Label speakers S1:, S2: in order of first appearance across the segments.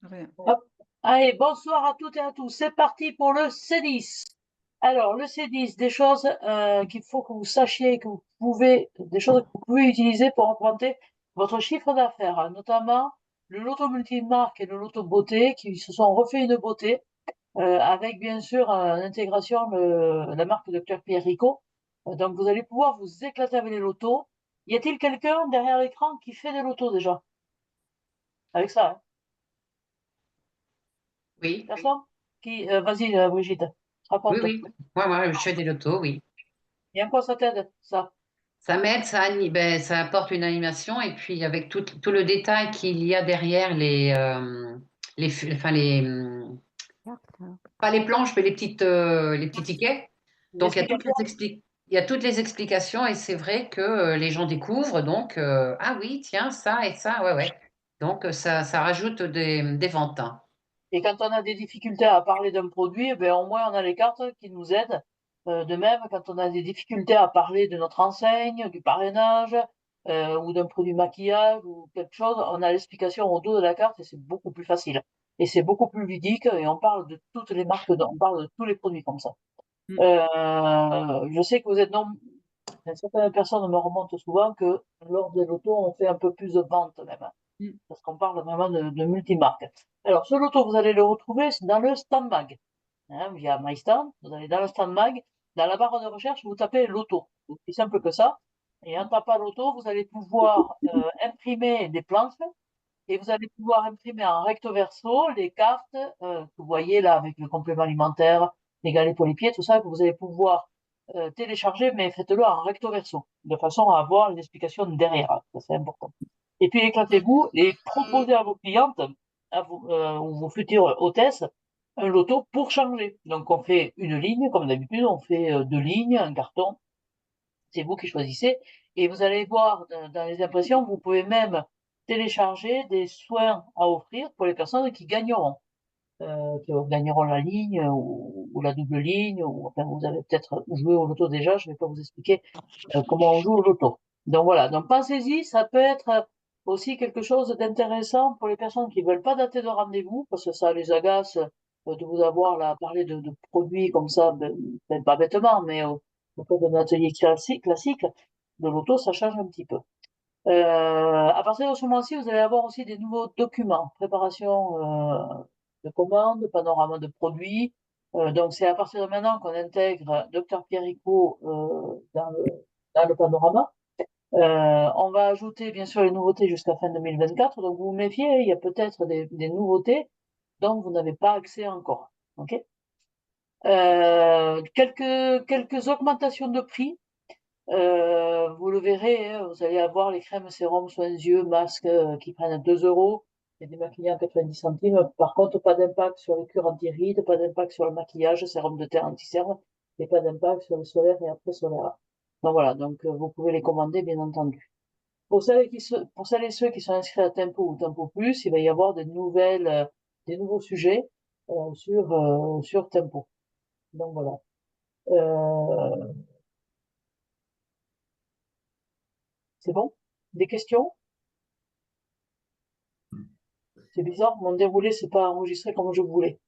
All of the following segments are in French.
S1: Rien.
S2: Hop. Allez, bonsoir à toutes et à tous. C'est parti pour le C10. Alors, le C10, des choses qu'il faut que vous sachiez, des choses que vous pouvez utiliser pour augmenter votre chiffre d'affaires, hein, notamment le loto multimarque et le loto beauté qui se sont refait une beauté, avec bien sûr en intégration la marque Dr Pierre Rico. Donc, vous allez pouvoir vous éclater avec les lotos. Y a-t-il quelqu'un derrière l'écran qui fait des lotos déjà? Avec ça, hein?
S3: Oui,
S2: Personne? Vas-y, Brigitte,
S3: oui,
S2: raconte.
S3: oui. Moi, je fais des lotos, oui.
S2: Et en quoi ça t'aide, ça?
S3: Ça m'aide, ça apporte une animation et puis avec tout le détail qu'il y a derrière enfin pas les planches, mais les petits tickets.
S2: Une
S3: Donc
S2: explication?
S3: il y a toutes les explications et c'est vrai que les gens découvrent. Donc, ah oui, tiens, ça et ça, ouais, ouais. Donc, ça rajoute des ventes, hein.
S2: Et quand on a des difficultés à parler d'un produit, eh ben, au moins on a les cartes qui nous aident. De même, quand on a des difficultés à parler de notre enseigne, du parrainage, ou d'un produit maquillage ou quelque chose, on a l'explication au dos de la carte et c'est beaucoup plus facile. Et c'est beaucoup plus ludique et on parle de toutes les marques, on parle de tous les produits comme ça.
S1: Mm.
S2: Je sais que vous êtes certaines personnes me remontent souvent que lors des lotos, on fait un peu plus de ventes même,
S1: Mm.
S2: parce qu'on parle vraiment de multimarques. Alors, ce loto, vous allez le retrouver dans le stand mag, hein, via MyStand. Vous allez dans le stand mag, dans la barre de recherche, vous tapez loto. C'est aussi simple que ça. Et en tapant loto, vous allez pouvoir imprimer des planches et vous allez pouvoir imprimer en recto verso les cartes que vous voyez là avec le complément alimentaire, les galets pour les pieds, tout ça, que vous allez pouvoir télécharger, mais faites-le en recto verso, de façon à avoir une explication derrière. Ça, c'est important. Et puis éclatez-vous et proposez à vos clientes, ou vos futures hôtesses, un loto pour changer. Donc on fait une ligne, comme d'habitude, on fait deux lignes, un carton, c'est vous qui choisissez. Et vous allez voir dans les impressions, vous pouvez même télécharger des soins à offrir pour les personnes qui gagneront la ligne ou la double ligne. Ou, enfin, vous avez peut-être joué au loto déjà, je ne vais pas vous expliquer comment on joue au loto. Donc voilà, donc pensez-y, ça peut être aussi quelque chose d'intéressant pour les personnes qui veulent pas dater de rendez-vous, parce que ça les agace de vous avoir là parler de produits comme ça, pas bêtement, mais au cours d'un atelier classique, de l'auto, ça change un petit peu. À partir de ce moment-ci, vous allez avoir aussi des nouveaux documents, préparation de commandes, panorama de produits. Donc c'est à partir de maintenant qu'on intègre Dr Pierrico dans le panorama. On va ajouter bien sûr les nouveautés jusqu'à fin 2024. Donc vous vous méfiez, il y a peut-être des nouveautés dont vous n'avez pas accès encore. Ok. Quelques augmentations de prix. Vous le verrez, hein, vous allez avoir les crèmes, sérums, soins yeux, masques qui prennent 2 euros et des maquillants à 90 centimes. Par contre, pas d'impact sur les cures anti-rides, pas d'impact sur le maquillage, sérum de teint anti-cerne et pas d'impact sur le solaire et après solaire. Donc voilà, donc vous pouvez les commander bien entendu. Pour celles et ceux qui sont inscrits à Tempo ou Tempo Plus, il va y avoir des nouveaux sujets sur Tempo. Donc voilà. Euh, c'est bon? Des questions? C'est bizarre, mon déroulé c'est pas enregistré comme je voulais.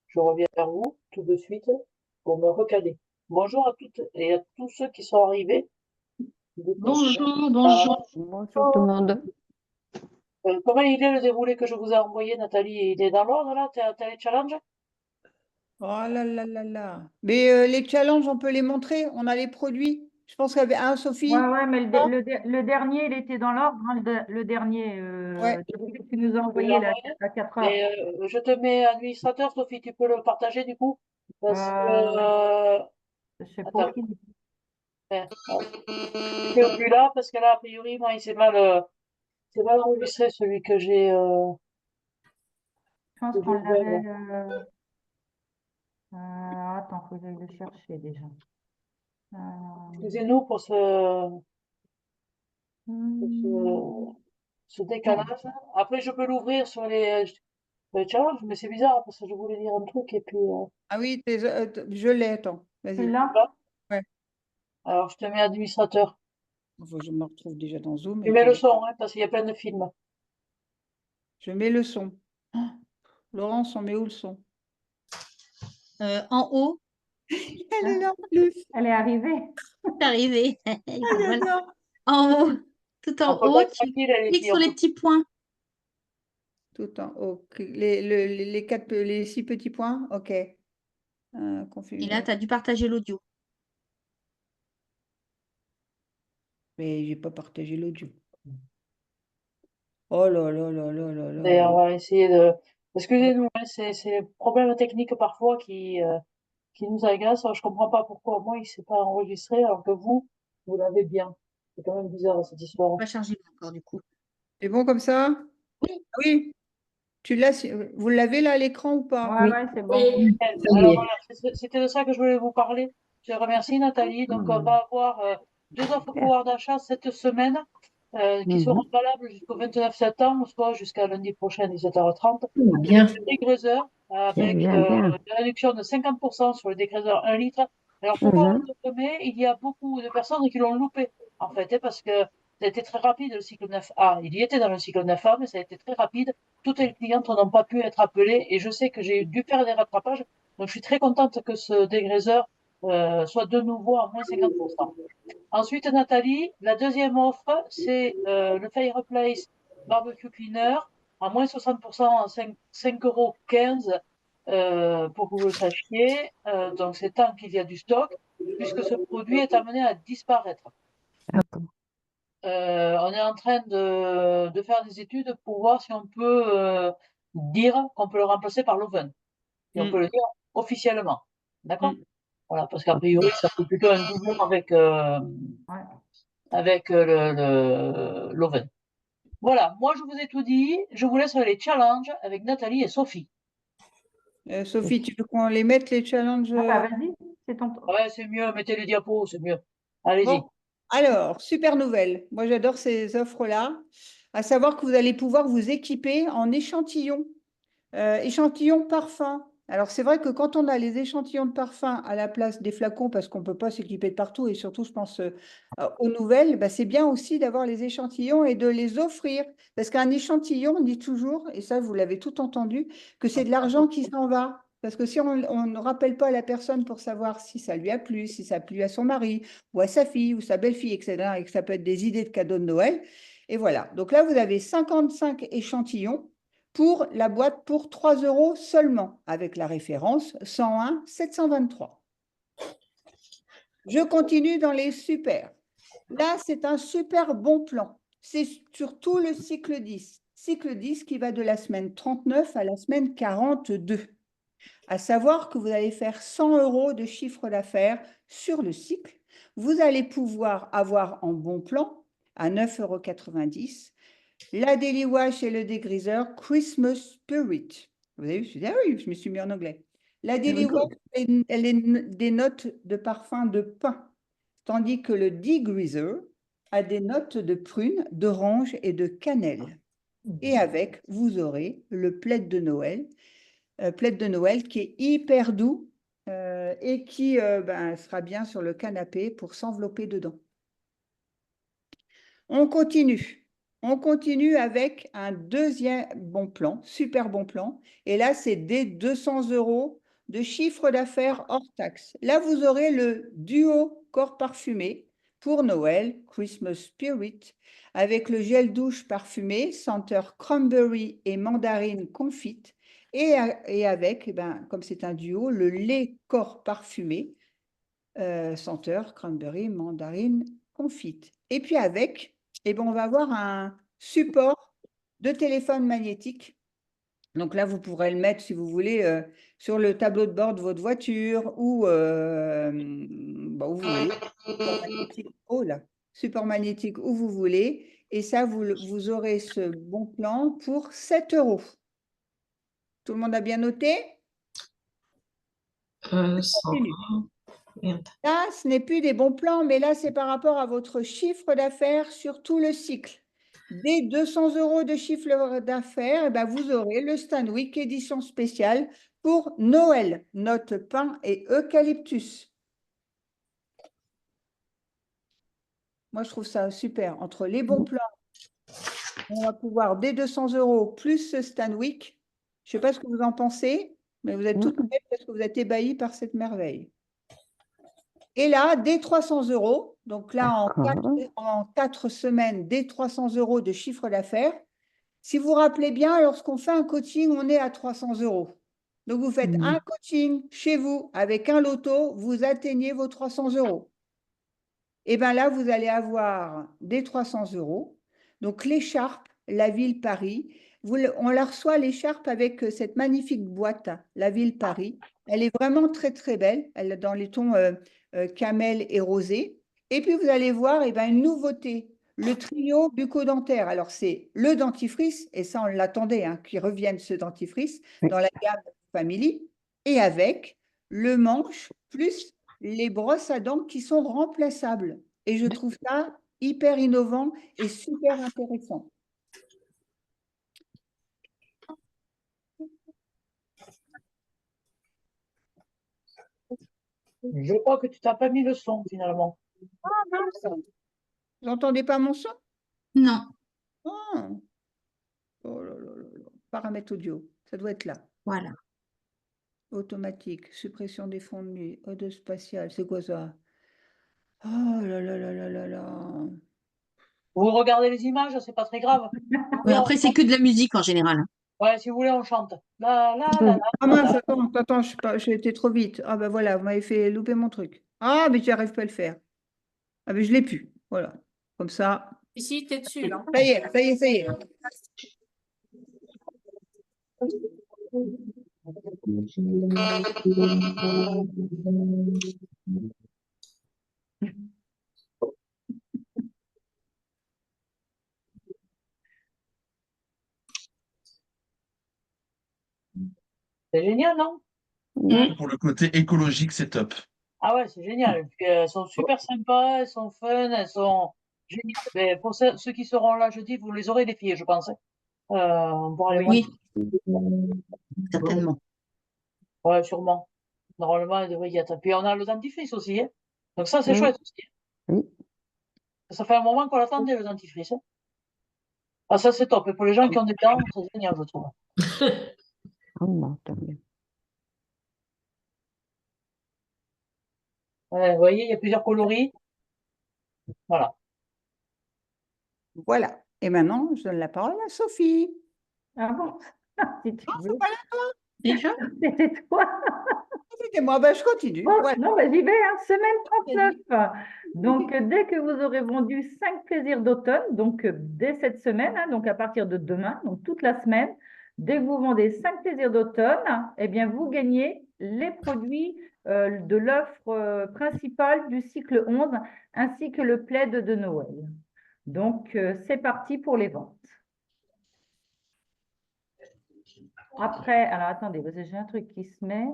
S2: Je reviens vers vous tout de suite pour me recaler. Bonjour à toutes et à tous ceux qui sont arrivés.
S4: Bonjour, bonjour.
S1: Bonjour tout le monde.
S2: Comment il est le déroulé que je vous ai envoyé, Nathalie? Il est dans l'ordre là? T'as les challenges?
S1: Oh là là là là. Mais les challenges, on peut les montrer. On a les produits. Je pense qu'il y avait un,
S4: Ouais,
S1: Sophie.
S4: ouais, mais
S2: Non.
S4: le dernier, il était dans l'ordre, hein, le dernier,
S1: Ouais.
S4: celui que tu nous as
S2: Je peux
S4: envoyé là,
S2: l'envoyer.
S4: à 4 heures.
S2: Mais je te mets administrateur, Sophie, tu peux le partager du coup? Parce que
S4: Euh, je sais pas
S2: attends,
S4: qui.
S2: c'est au plus là, parce que là, a priori, moi, c'est mal enregistré celui que j'ai
S4: Je pense
S2: que
S4: qu'on
S2: j'ai ouvert,
S4: l'avait.
S2: là.
S4: Attends, faut que j'aille le chercher déjà. Euh,
S2: Excusez-nous pour
S4: hmm,
S2: ce
S4: non.
S2: décalage. Après, je peux l'ouvrir sur les challenges, mais c'est bizarre parce que je voulais dire un truc et puis
S1: Ah oui, je l'ai. Attends, vas-y.
S2: tu
S4: Celui-là?
S2: vois.
S1: Ouais.
S2: Alors, je te mets administrateur.
S1: Enfin, je me retrouve déjà dans Zoom.
S2: Tu
S1: Et
S2: mets le
S1: puis,
S2: son, hein, parce qu'il y a plein de films.
S1: je mets le son. Oh, Laurence, on met où le son?
S5: En haut,
S1: Elle est là en plus.
S4: Elle est arrivée.
S5: c'est arrivé.
S1: Ah,
S5: Voilà.
S1: j'adore.
S5: En haut, tout
S2: On
S5: en
S2: peut
S5: haut,
S2: pas être
S5: tu
S2: tranquille, les
S5: cliques
S2: filles.
S5: sur les petits points.
S1: Tout en haut. Les 6 petits points. OK.
S5: Et là,
S1: Configurer.
S5: tu as dû partager l'audio.
S1: Mais j'ai pas partagé l'audio. Oh là là là là là là.
S2: Et on va essayer de. Excusez-nous, hein, c'est les problèmes techniques parfois qui nous agacent. Je comprends pas pourquoi moi il ne s'est pas enregistré alors que vous l'avez bien. C'est quand même bizarre cette
S5: On
S2: histoire.
S5: va charger encore du coup.
S1: C'est bon comme ça?
S5: Oui.
S1: Ah oui. Tu l'as, vous l'avez là à l'écran ou pas?
S4: Ouais, ouais, c'est bon.
S2: Alors voilà, c'était de ça que je voulais vous parler. Je remercie Nathalie. Donc on va avoir 2 offres pouvoir d'achat cette semaine qui seront valables jusqu'au 29 septembre, soit jusqu'à lundi prochain 17h30.
S6: Bien.
S2: Le dégraisseur avec une réduction de 50% sur le dégraisseur 1 litre. Alors pourquoi on le met? Il y a beaucoup de personnes qui l'ont loupé en fait, hein, parce que ça a été très rapide le cycle 9A. Il y était dans le cycle 9A, mais ça a été très rapide. Toutes les clientes n'ont pas pu être appelées et je sais que j'ai dû faire des rattrapages. Donc je suis très contente que ce dégraisseur soit de nouveau à moins 50%. Ensuite, Nathalie, la deuxième offre, c'est le Fireplace Barbecue Cleaner à moins 60% à 5,15 € pour que vous le sachiez. Donc, c'est tant qu'il y a du stock, puisque ce produit est amené à disparaître. On est en train de faire des études pour voir si on peut dire qu'on peut le remplacer par l'oven. Et on peut le dire officiellement. D'accord? Voilà, parce qu'a priori, ça fait plutôt un doublon avec l'oven. Voilà, moi je vous ai tout dit. Je vous laisse les challenges avec Nathalie et Sophie.
S1: Sophie, tu veux qu'on les mette les challenges?
S4: Ah, bah, vas-y, c'est ton tour.
S2: Ouais, c'est mieux, mettez les diapos, c'est mieux. Allez-y.
S1: Bon, alors, super nouvelle. Moi, j'adore ces offres-là. À savoir que vous allez pouvoir vous équiper en échantillons. Échantillons parfum. Alors, c'est vrai que quand on a les échantillons de parfum à la place des flacons, parce qu'on ne peut pas s'équiper de partout, et surtout, je pense aux nouvelles, bah, c'est bien aussi d'avoir les échantillons et de les offrir. Parce qu'un échantillon, on dit toujours, et ça, vous l'avez tout entendu, que c'est de l'argent qui s'en va. Parce que si on ne rappelle pas la personne pour savoir si ça lui a plu, si ça a plu à son mari, ou à sa fille, ou sa belle-fille, etc., et que ça peut être des idées de cadeaux de Noël. Et voilà. Donc là, vous avez 55 échantillons pour la boîte pour 3 € seulement, avec la référence 101 723. Je continue dans les super. Là, c'est un super bon plan. C'est sur tout le cycle 10. Cycle 10 qui va de la semaine 39 à la semaine 42. À savoir que vous allez faire 100 € de chiffre d'affaires sur le cycle. Vous allez pouvoir avoir en bon plan à 9,90 € la Daily Wash et le dégriseur Christmas Spirit. Vous avez vu, je dis, ah oui, je me suis mis en anglais. La Daily Wash, elle est des notes de parfum de pin, tandis que le degreaser a des notes de prune, d'orange et de cannelle. Et avec, vous aurez le plaid de Noël qui est hyper doux et qui sera bien sur le canapé pour s'envelopper dedans. On continue. On continue avec un deuxième bon plan, super bon plan. Et là, c'est des 200 € de chiffre d'affaires hors taxe. Là, vous aurez le duo corps parfumé pour Noël, Christmas Spirit, avec le gel douche parfumé, senteur cranberry et mandarine confite. Et avec, comme c'est un duo, le lait corps parfumé, senteur cranberry, mandarine confite. Et puis avec, on va avoir un support de téléphone magnétique. Donc là, vous pourrez le mettre, si vous voulez, sur le tableau de bord de votre voiture ou où vous voulez. Support magnétique, oh là, support magnétique où vous voulez. Et ça, vous aurez ce bon plan pour 7 €. Tout le monde a bien noté? Continue.
S6: Merde.
S1: Là, ce n'est plus des bons plans, mais là, c'est par rapport à votre chiffre d'affaires sur tout le cycle. Dès 200 € de chiffre d'affaires, vous aurez le Stanwyck édition spéciale pour Noël, note pain et eucalyptus. Moi, je trouve ça super. Entre les bons plans, on va pouvoir dès 200 € plus ce Stanwick. Je ne sais pas ce que vous en pensez, mais vous êtes toutes belles parce que vous êtes ébahis par cette merveille. Et là, dès 300 €, donc là, en 4 semaines, dès 300 € de chiffre d'affaires. Si vous vous rappelez bien, lorsqu'on fait un coaching, on est à 300 €. Donc, vous faites un coaching chez vous avec un loto, vous atteignez vos 300 €. Et bien là, vous allez avoir des 300 €. Donc, l'écharpe, la ville Paris, on la reçoit l'écharpe avec cette magnifique boîte, la ville Paris. Elle est vraiment très, très belle. Elle est dans les tons camel et rosé. Et puis, vous allez voir une nouveauté, le trio bucco-dentaire. Alors, c'est le dentifrice, et ça, on l'attendait, qu'il revienne ce dentifrice dans la gamme Family, et avec le manche plus les brosses à dents qui sont remplaçables. Et je trouve ça hyper innovant et super intéressant.
S2: Je crois que tu t'as pas mis le son finalement.
S1: Ah, mince. Vous n'entendez pas mon son?
S5: Non.
S1: Ah. Oh là là là là. Paramètres audio, ça doit être là.
S5: Voilà.
S1: Automatique, suppression des fonds de nuit, audio spatial, c'est quoi ça? Oh là là là là là là.
S2: Vous regardez les images, c'est pas très grave.
S5: Oui, après, c'est que de la musique en général.
S2: Ouais, si vous voulez, on chante. La, la, la, la,
S1: Ah
S2: la,
S1: mince,
S2: la.
S1: attends, j'ai été trop vite. Ah ben voilà, vous m'avez fait louper mon truc. Ah, mais j'y arrive pas à le faire. Ah mais je l'ai pu. Voilà. Comme ça.
S6: Ici, tu es dessus, là.
S1: Ça y est, ça y est, ça y est.
S2: C'est génial, non?
S7: Pour le côté écologique, c'est top.
S2: Ah ouais, c'est génial. Parce qu'elles sont super sympas, elles sont fun, elles sont géniales. Mais pour ceux qui seront là jeudi, vous les aurez défiées, je pense. On pourra les
S5: Oui,
S2: montrer.
S5: certainement.
S2: Ouais, sûrement. Normalement, il devrait y être. Puis on a le dentifrice aussi. Hein. Donc ça, c'est chouette aussi. Ça fait un moment qu'on l'attendait, le dentifrice. Hein. Ah, ça, c'est top. Et pour les gens qui ont des dents, c'est génial, je trouve. Ouais, vous voyez, il y a plusieurs coloris. Voilà.
S1: Voilà. Et maintenant, je donne la parole à Sophie.
S4: Ah bon? Si tu
S1: Non,
S4: veux.
S1: c'est pas là,
S3: Déjà?
S4: C'était toi.
S1: c'était moi. Ben, je continue.
S4: Bon,
S1: Voilà.
S4: non, j'y vais, hein, semaine 39. Donc, dès que vous aurez vendu 5 plaisirs d'automne, donc dès cette semaine, hein, donc à partir de demain, donc toute la semaine, dès que vous vendez 5 plaisirs d'automne, eh bien, vous gagnez les produits de l'offre principale du cycle 11, ainsi que le plaid de Noël. Donc, c'est parti pour les ventes. Après, alors attendez, parce que j'ai un truc qui se met.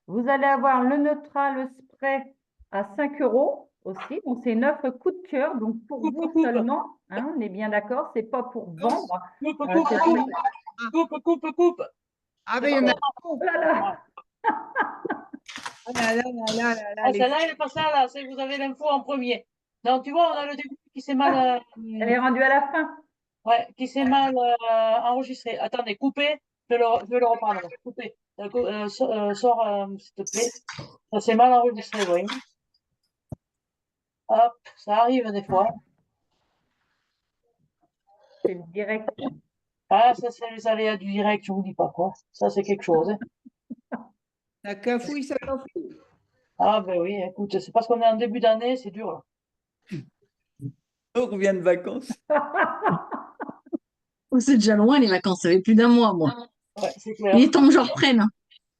S4: Vous allez avoir le neutral spray à 5 € aussi. Donc, c'est une offre coup de cœur. Donc, pour vous seulement, hein, on est bien d'accord, c'est pas pour vendre.
S2: Coupe.
S1: Ah, ben, il y en a.
S4: Oh là là,
S1: Ah là là là là là là,
S2: Ah,
S1: les-
S2: celle-là, elle est pas ça, là. C'est vous avez l'info en premier. Donc, tu vois, on a le début qui s'est mal,
S4: elle est rendue à la fin.
S2: ouais, qui s'est mal enregistré. Attendez, coupez. Je vais le reprendre. Coupez. Sors, s'il te plaît. Ça s'est mal enregistré, vous voyez. Hop, ça arrive des fois.
S4: C'est le direct.
S2: Ah, ça, c'est les aléas du direct, je vous dis pas quoi. Ça, c'est quelque chose. Hein.
S1: Ça cafouille, ça cafouille.
S2: Ah, ben oui, écoute, c'est parce qu'on est en début d'année, c'est dur, là.
S1: On revient de vacances.
S5: Oh, c'est déjà loin les vacances, ça fait plus d'un mois, moi.
S2: Ouais, c'est clair.
S5: Il est temps que je reprenne.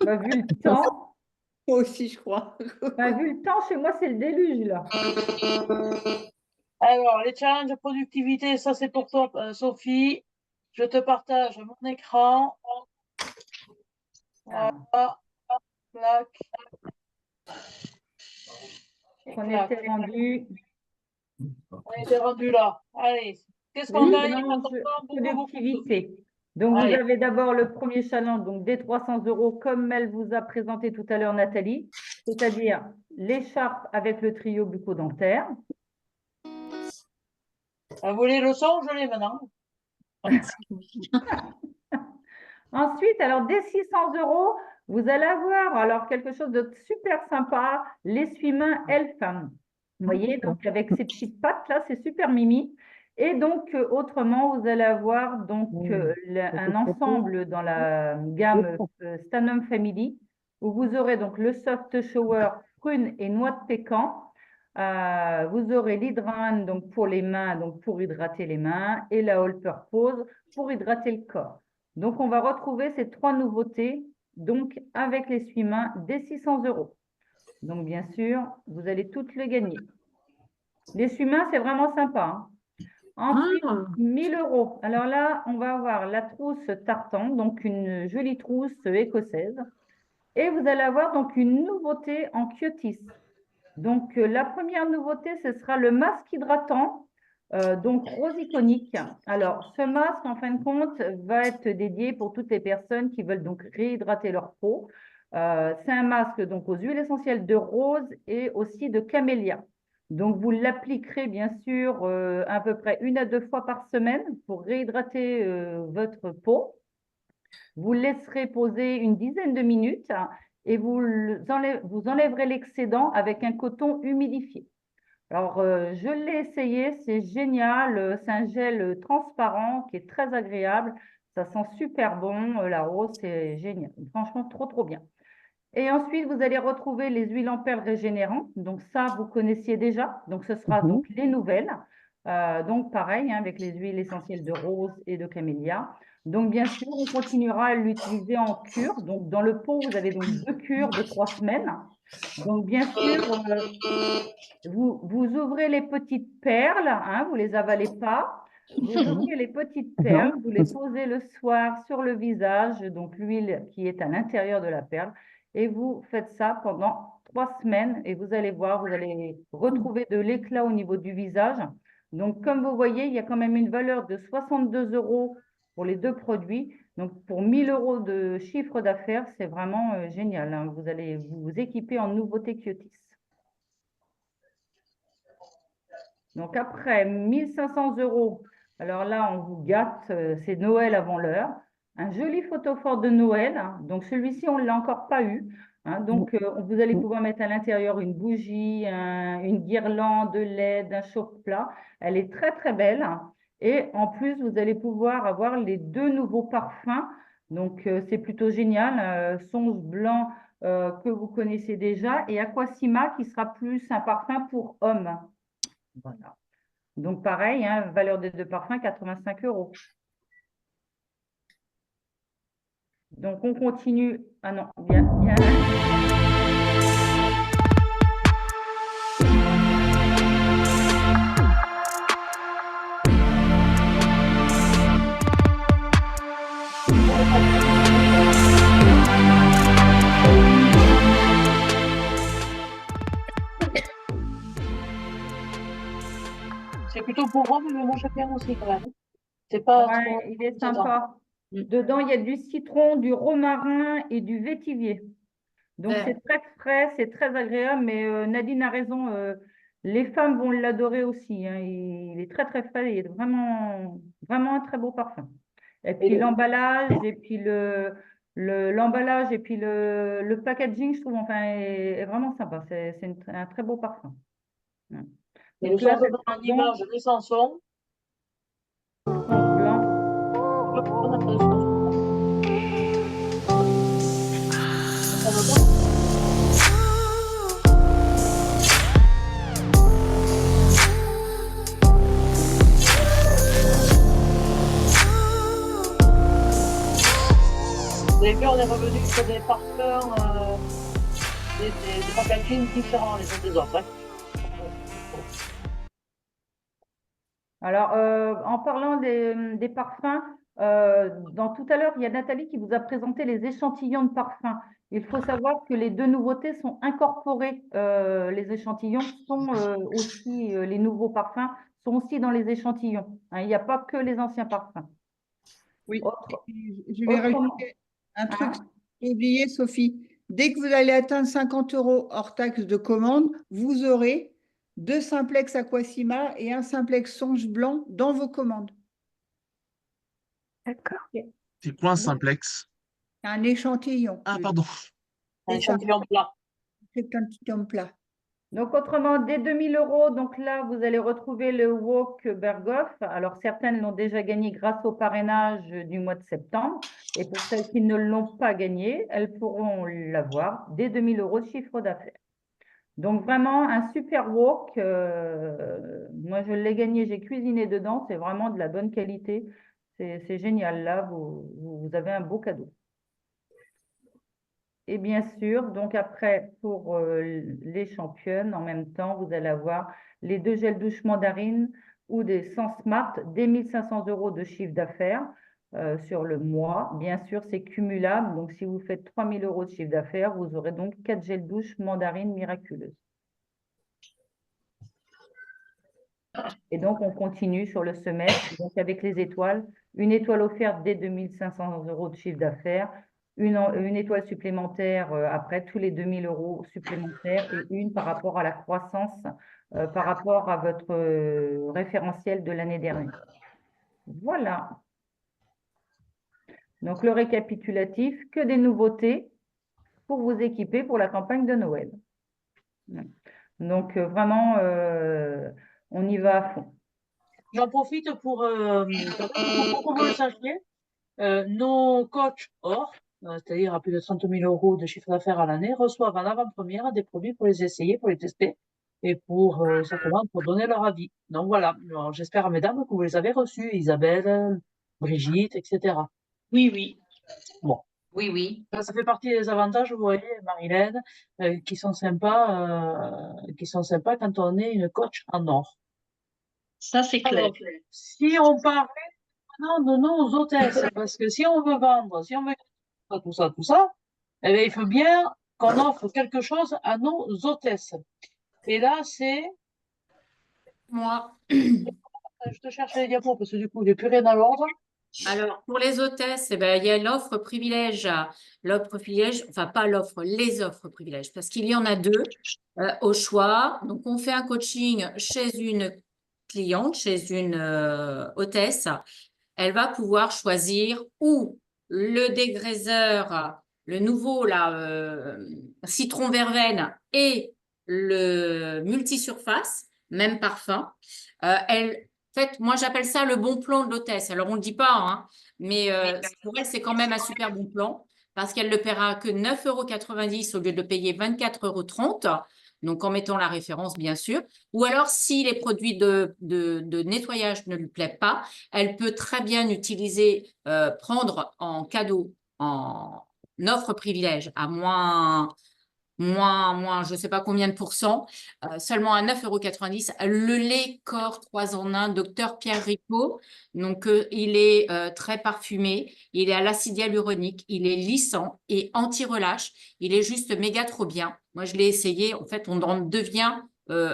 S4: Bah, vu le temps,
S1: Moi aussi, je crois.
S4: vu le temps, chez moi, c'est le déluge, là.
S2: Alors, les challenges de productivité, ça, c'est pour toi, Sophie. Je te partage mon écran. Voilà. Clac.
S4: On était rendu.
S2: On était rendu là. Allez, qu'est-ce qu'on
S4: Les
S2: gagne?
S4: challenges productivité. Donc,
S2: Allez.
S4: vous avez d'abord le premier challenge, donc des 300 € comme elle vous a présenté tout à l'heure, Nathalie, c'est-à-dire l'écharpe avec le trio bucco-dentaire.
S2: Vous voulez le son? Je l'ai maintenant.
S4: Ensuite, alors dès 600 €, vous allez avoir alors quelque chose de super sympa, l'essuie-main Elf. Vous voyez, donc avec ces petites pattes là, c'est super mimi. Et donc autrement, vous allez avoir donc un ensemble dans la gamme Stanum Family où vous aurez donc le soft shower prune et noix de pécan. Vous aurez l'hydran donc pour les mains, donc pour hydrater les mains, et la all purpose pour hydrater le corps. Donc, on va retrouver ces 3 nouveautés donc avec l'essuie-main dès 600 €. Donc, bien sûr, vous allez toutes les gagner. L'essuie-main, c'est vraiment sympa. Ensuite, 1000 €. Alors là, on va avoir la trousse tartan, donc une jolie trousse écossaise. Et vous allez avoir donc une nouveauté en cutis. Donc, la première nouveauté, ce sera le masque hydratant. Donc, rose iconique. Alors, ce masque, en fin de compte, va être dédié pour toutes les personnes qui veulent donc réhydrater leur peau. C'est un masque donc aux huiles essentielles de rose et aussi de camélia. Donc, vous l'appliquerez bien sûr à peu près 1 à 2 fois par semaine pour réhydrater votre peau. Vous laisserez poser une dizaine de minutes et vous enlèverez l'excédent avec un coton humidifié. Alors, je l'ai essayé, c'est génial. C'est un gel transparent qui est très agréable. Ça sent super bon. La rose, c'est génial. Franchement, trop, trop bien. Et ensuite, vous allez retrouver les huiles en perles régénérantes. Donc, ça, vous connaissiez déjà. Donc, ce sera donc les nouvelles. Donc, pareil, hein, avec les huiles essentielles de rose et de camélia. Donc, bien sûr, on continuera à l'utiliser en cure. Donc, dans le pot, vous avez donc 2 cures de 3 semaines. Donc, bien sûr, vous ouvrez les petites perles, hein, vous ne les avalez pas. Vous ouvrez les petites perles, vous les posez le soir sur le visage, donc l'huile qui est à l'intérieur de la perle, et vous faites ça pendant 3 semaines et vous allez voir, vous allez retrouver de l'éclat au niveau du visage. Donc, comme vous voyez, il y a quand même une valeur de 62 € pour les 2 produits. Donc, pour 1000 € de chiffre d'affaires, c'est vraiment génial, hein. Vous allez vous équiper en nouveauté Cutis. Donc, après 1500 €, alors là, on vous gâte, c'est Noël avant l'heure. Un joli photophore de Noël, hein. Donc, celui-ci, on ne l'a encore pas eu, hein. Donc, vous allez pouvoir mettre à l'intérieur une bougie, une guirlande de LED, un chauffe-plat. Elle est très, très belle, hein. Et en plus, vous allez pouvoir avoir les 2 nouveaux parfums. Donc, c'est plutôt génial. Songe blanc que vous connaissez déjà et Aquasima qui sera plus un parfum pour hommes. Voilà. Donc, pareil, hein, valeur des 2 parfums, 85 €. Donc, on continue. Ah non, bien.
S2: C'est plutôt pour hommes, mais moi j'aime bien aussi quand même. C'est pas
S4: Ouais,
S2: trop
S4: il est
S2: pesant.
S4: sympa. Dedans, il y a du citron, du romarin et du vétivier. Donc,
S3: Ouais.
S4: c'est très frais, c'est très agréable, mais Nadine a raison, les femmes vont l'adorer aussi, hein. Il est très, très frais, il est vraiment, vraiment un très beau parfum. Et puis, l'emballage, et puis l'emballage, et puis le packaging, je trouve, enfin, est vraiment sympa. C'est un très beau parfum.
S2: Et
S4: Donc
S2: le
S4: là,
S2: son de en image des chansons.
S4: songe blanc.
S2: On appelle le chanson. Ça va pas? Vous avez vu, on est revenu sur des parfums, des packaging différents les uns des autres, hein.
S4: Alors, en parlant des parfums, tout à l'heure, il y a Nathalie qui vous a présenté les échantillons de parfums. Il faut savoir que les 2 nouveautés sont incorporées. Les échantillons sont aussi, les nouveaux parfums sont aussi dans les échantillons, hein. Il n'y a pas que les anciens parfums.
S1: Oui,
S4: Autre-
S1: je vais
S4: autrement,
S1: rajouter un truc,
S4: hein,
S1: j'ai oublié, Sophie. Dès que vous allez atteindre 50 € hors taxe de commande, vous aurez 2 simplex Aquasima et un simplex Songe Blanc dans vos commandes.
S4: D'accord.
S7: C'est quoi un simplex?
S1: Un échantillon.
S7: Ah, pardon.
S2: Un
S1: C'est ça,
S2: échantillon plat.
S1: c'est un petit homme plat.
S4: Donc, autrement, dès 2000 €, donc là, vous allez retrouver le Wok Berghoff. Alors, certaines l'ont déjà gagné grâce au parrainage du mois de septembre. Et pour celles qui ne l'ont pas gagné, elles pourront l'avoir dès 2000 € de chiffre d'affaires. Donc, vraiment, un super wok. Moi, je l'ai gagné, j'ai cuisiné dedans. C'est vraiment de la bonne qualité. C'est génial. Là, vous avez un beau cadeau. Et bien sûr, donc après, pour les championnes, en même temps, vous allez avoir les 2 gels douche mandarine ou des 100 Smart, des 1500 € de chiffre d'affaires sur le mois. Bien sûr, c'est cumulable. Donc, si vous faites 3000 € de chiffre d'affaires, vous aurez donc 4 gels douche mandarine miraculeuses. Et donc, on continue sur le semestre, donc avec les étoiles. Une étoile offerte dès 2500 € de chiffre d'affaires, une étoile supplémentaire après tous les 2000 € supplémentaires et une par rapport à la croissance, par rapport à votre référentiel de l'année dernière. Voilà. Donc, le récapitulatif, que des nouveautés pour vous équiper pour la campagne de Noël. Donc, vraiment, on y va à fond.
S2: J'en profite pour que vous le sachiez, nos coachs or, c'est-à-dire à plus de 30 000 € de chiffre d'affaires à l'année, reçoivent en avant-première des produits pour les essayer, pour les tester et pour simplement pour donner leur avis. Donc voilà, alors, j'espère, mesdames, que vous les avez reçus, Isabelle, Brigitte, etc.
S3: Oui, oui.
S2: Bon.
S3: Oui, oui.
S2: Ça fait partie des avantages, vous voyez, Marilène, qui sont sympas quand on est une coach en or.
S5: Ça, c'est clair.
S2: Alors, si on parlait maintenant de nos hôtesses, parce que si on veut vendre, si on veut tout ça, eh bien, il faut bien qu'on offre quelque chose à nos hôtesses. Et là, c'est,
S6: Moi,
S2: je te cherche les diapos parce que du coup, j'ai plus rien à l'ordre.
S6: alors pour les hôtesses, eh ben, il y a l'offre privilège, enfin pas l'offre, les offres privilèges, parce qu'il y en a 2 au choix. Donc on fait un coaching chez une cliente, chez une hôtesse. Elle va pouvoir choisir ou le dégraisseur, le nouveau là, citron verveine et le multisurface, même parfum. En fait, moi j'appelle ça le bon plan de l'hôtesse. Alors on ne le dit pas, hein, mais pour elle c'est quand même un super bon plan parce qu'elle ne paiera que 9,90 € au lieu de payer 24,30 €. Donc en mettant la référence bien sûr. Ou alors si les produits de nettoyage ne lui plaisent pas, elle peut très bien utiliser, prendre en cadeau, en offre privilège à moins, je ne sais pas combien de pourcents, seulement à 9,90 €, le lait corps 3 en 1, docteur Pierre Ricot. Donc, il est très parfumé, il est à l'acide hyaluronique, il est lissant et anti-relâche. Il est juste méga trop bien. Moi, je l'ai essayé. En fait, on en devient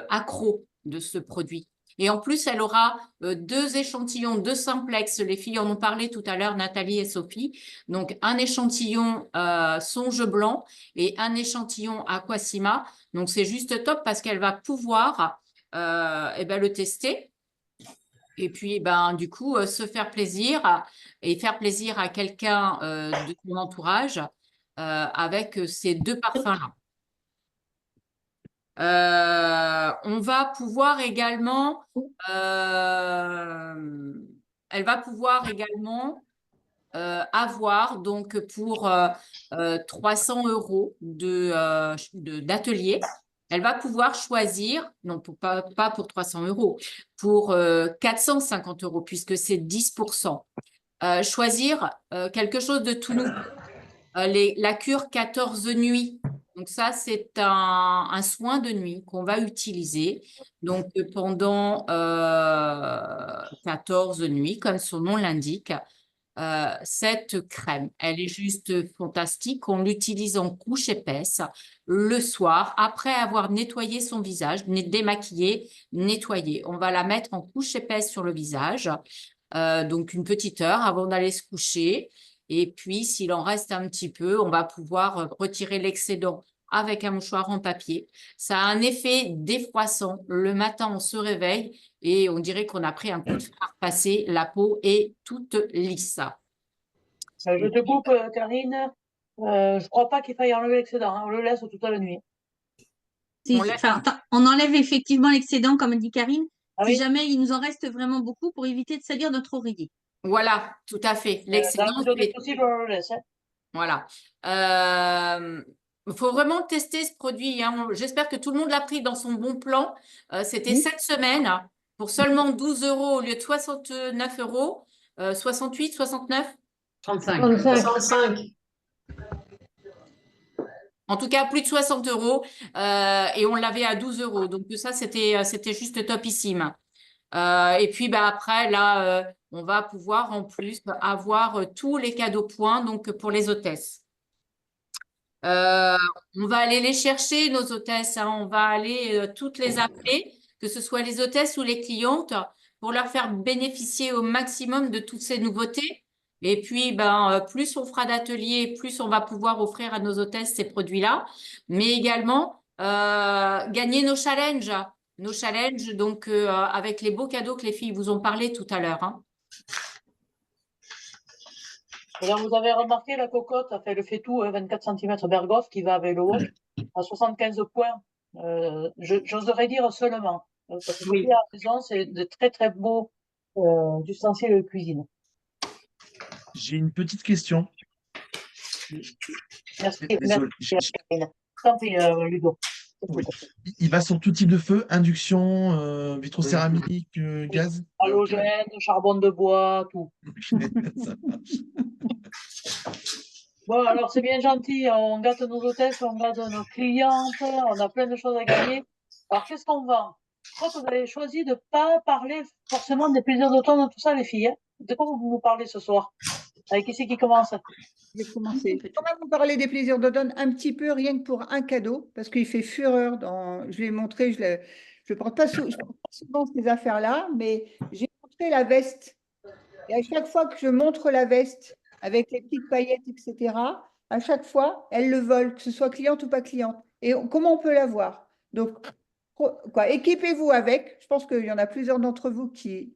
S6: accro de ce produit. Et en plus, elle aura 2 échantillons de simplex. Les filles en ont parlé tout à l'heure, Nathalie et Sophie. Donc, un échantillon Songe Blanc et un échantillon Aquasima. Donc, c'est juste top parce qu'elle va pouvoir le tester. Et puis, du coup, se faire plaisir et faire plaisir à quelqu'un de son entourage avec ces 2 parfums-là. On va pouvoir également, elle va pouvoir également avoir donc pour 300 € d'atelier. Elle va pouvoir choisir, non pas pour 300 €, pour 450 € puisque c'est 10%. Choisir quelque chose de tout nouveau. La cure 14 nuits. Donc ça, c'est un soin de nuit qu'on va utiliser donc pendant 14 nuits, comme son nom l'indique. Cette crème, elle est juste fantastique. On l'utilise en couche épaisse le soir, après avoir nettoyé son visage, démaquillé, nettoyé. On va la mettre en couche épaisse sur le visage, donc une petite heure avant d'aller se coucher. Et puis, s'il en reste un petit peu, on va pouvoir retirer l'excédent avec un mouchoir en papier. Ça a un effet défroissant. Le matin, on se réveille et on dirait qu'on a pris un coup de fer passé. La peau est toute lisse.
S2: Je te coupe, Karine. Je crois pas qu'il faille enlever l'excédent, hein. On le laisse toute la nuit.
S5: Si,
S6: On laisse-
S5: enfin, on enlève effectivement l'excédent, comme dit Karine,
S2: Ah
S5: si
S2: oui,
S5: jamais il nous en reste vraiment beaucoup pour éviter de salir notre oreiller.
S6: Voilà, tout à fait.
S2: dans la
S6: L'excédent,
S2: mesure du
S6: c'est…
S2: possible, on le laisse, hein.
S6: Voilà. Il faut vraiment tester ce produit, hein. J'espère que tout le monde l'a pris dans son bon plan. C'était
S1: Oui.
S6: 7 semaines pour seulement 12 euros au lieu de 69 euros. 68, 69?
S3: 35.
S8: 65.
S6: En tout cas, plus de 60 euros. Et on l'avait à 12 euros. Donc ça, c'était juste topissime. Et puis bah, après, là, on va pouvoir en plus avoir tous les cadeaux points donc, pour les hôtesses. On va aller les chercher, nos hôtesses, hein. On va aller toutes les appeler, que ce soit les hôtesses ou les clientes, pour leur faire bénéficier au maximum de toutes ces nouveautés. Et puis, plus on fera d'ateliers, plus on va pouvoir offrir à nos hôtesses ces produits-là, mais également gagner nos challenges. Nos challenges, donc avec les beaux cadeaux que les filles vous ont parlé tout à l'heure, hein.
S2: Alors, vous avez remarqué, la cocotte elle fait tout, 24 cm Berghoff qui va avec le haut, à 75 points. J'oserais dire seulement. Parce que
S3: Oui.
S2: Sophie a raison, c'est de très très beaux ustensiles de cuisine.
S7: J'ai une petite question.
S2: Merci,
S7: Désolé.
S2: Karine. Tant pis, Ludo.
S7: Oui. Il va sur tout type de feu, induction, vitrocéramique, gaz.
S2: Halogène, charbon de bois, tout.
S7: Ça marche.
S2: Bon, alors c'est bien gentil, on gâte nos hôtesses, on gâte nos clientes, on a plein de choses à gagner. Alors qu'est-ce qu'on vend? Je crois que vous avez choisi de ne pas parler forcément des plaisirs d'automne, tout ça, les filles, hein. De quoi vous nous parlez ce soir? Avec qui c'est qui commence?
S1: Je vais commencer. Je vais quand même vous parler des plaisirs d'automne un petit peu, rien que pour un cadeau, parce qu'il fait fureur. Je l'ai montré, je ne porte pas, je porte pas souvent ces affaires-là, mais j'ai montré la veste. Et à chaque fois que je montre la veste avec les petites paillettes, etc., à chaque fois, elle le vole, que ce soit cliente ou pas cliente. Et comment on peut la voir? Donc, quoi, équipez-vous avec. Je pense qu'il y en a plusieurs d'entre vous qui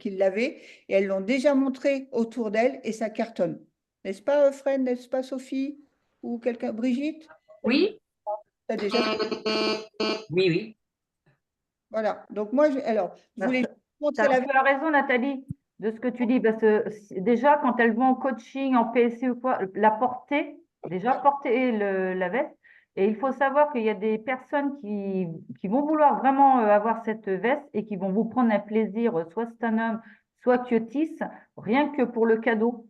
S1: l'avaient et elles l'ont déjà montré autour d'elle et ça cartonne. N'est-ce pas, Fred? N'est-ce pas, Sophie? Ou quelqu'un? Brigitte?
S3: Oui,
S1: T'as déjà
S3: oui, oui.
S1: Voilà. Donc, moi, alors, je voulais montrer la
S4: Tu as raison, Nathalie, de ce que tu dis, parce que déjà, quand elles vont en coaching, en PSC ou quoi, la porter, déjà porter la veste. Et il faut savoir qu'il y a des personnes qui vont vouloir vraiment avoir cette veste et qui vont vous prendre un plaisir, soit c'est un homme, soit Kyotis, rien que pour le cadeau.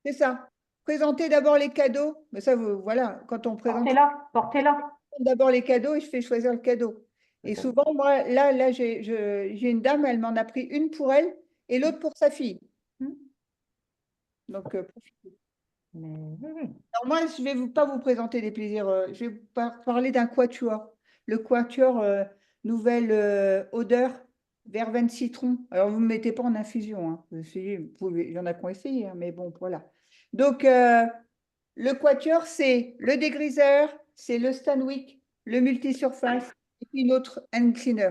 S1: C'est ça. Présentez d'abord les cadeaux. Mais ça, voilà, quand on présente
S4: Portez-la.
S1: d'abord les cadeaux et je fais choisir le cadeau. Et souvent, moi, là j'ai une dame, elle m'en a pris une pour elle et l'autre pour sa fille. Donc, profitez. Alors moi, je ne vais pas vous présenter des plaisirs. Je vais parler d'un quatuor. Le quatuor nouvelle odeur verveine citron. Alors, vous ne me mettez pas en infusion, hein. Il y en a qui ont essayé, hein, mais bon, voilà. Donc, le quatuor, c'est le dégriseur, c'est le Stanwick, le multisurface et puis l'autre hand cleaner,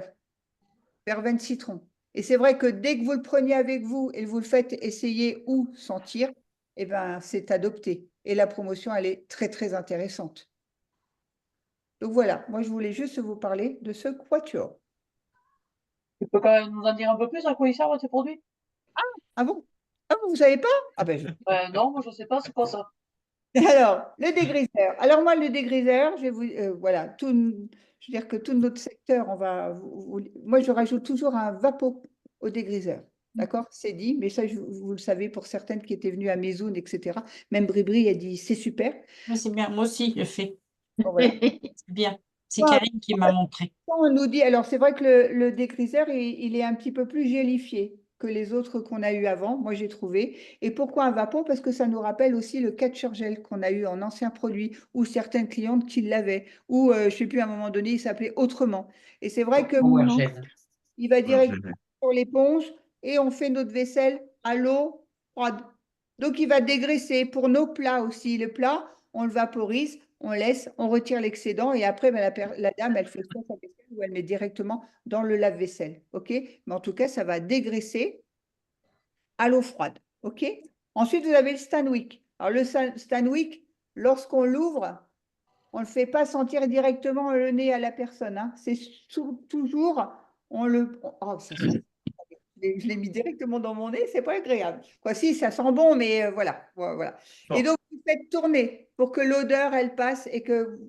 S1: verveine citron. Et c'est vrai que dès que vous le prenez avec vous et vous le faites essayer ou sentir, eh ben, c'est adopté. Et la promotion, elle est très, très intéressante. Donc voilà, moi, je voulais juste vous parler de ce quatuor.
S2: Tu peux quand même nous en dire un peu plus à quoi ils servent ces produits?
S1: Ah bon? Ah, vous ne savez pas? Ah ben,
S2: Non, moi je ne sais pas, c'est quoi ça?
S1: Alors, le dégriseur. Alors moi, le dégriseur, je vais vous, voilà, je veux dire que tout notre secteur, moi, je rajoute toujours un vapeau au dégriseur. D'accord? C'est dit, mais ça, vous le savez, pour certaines qui étaient venues à Mézoune, etc. Même Bribri a dit, c'est super.
S8: Ouais, c'est bien, moi aussi, je le fais.
S1: Bon, voilà.
S8: C'est bien. C'est
S1: Ouais.
S8: Karine qui m'a montré.
S1: On nous dit, alors c'est vrai que le dégriseur, il est un petit peu plus gélifié que les autres qu'on a eu avant, moi j'ai trouvé. Et pourquoi un vapeau? Parce que ça nous rappelle aussi le catcher gel qu'on a eu en ancien produit, ou certaines clientes qui l'avaient, ou je ne sais plus, à un moment donné, il s'appelait autrement. Et c'est vrai que
S3: Power gel.
S1: il va directement sur l'éponge et on fait notre vaisselle à l'eau froide. Donc il va dégraisser pour nos plats aussi. Le plat, on le vaporise, on laisse, on retire l'excédent et après, ben, la dame, elle fait soit sa vaisselle ou elle met directement dans le lave-vaisselle. OK? Mais en tout cas, ça va dégraisser à l'eau froide. OK? Ensuite, vous avez le Stanwick. Alors, le Stanwick, lorsqu'on l'ouvre, on ne le fait pas sentir directement le nez à la personne. Hein. C'est toujours, oh, ça sent. Je l'ai mis directement dans mon nez, c'est pas agréable. Quoi, si, ça sent bon, mais voilà, voilà.
S7: Bon.
S1: Et donc, vous faites tourner pour que l'odeur, elle passe et que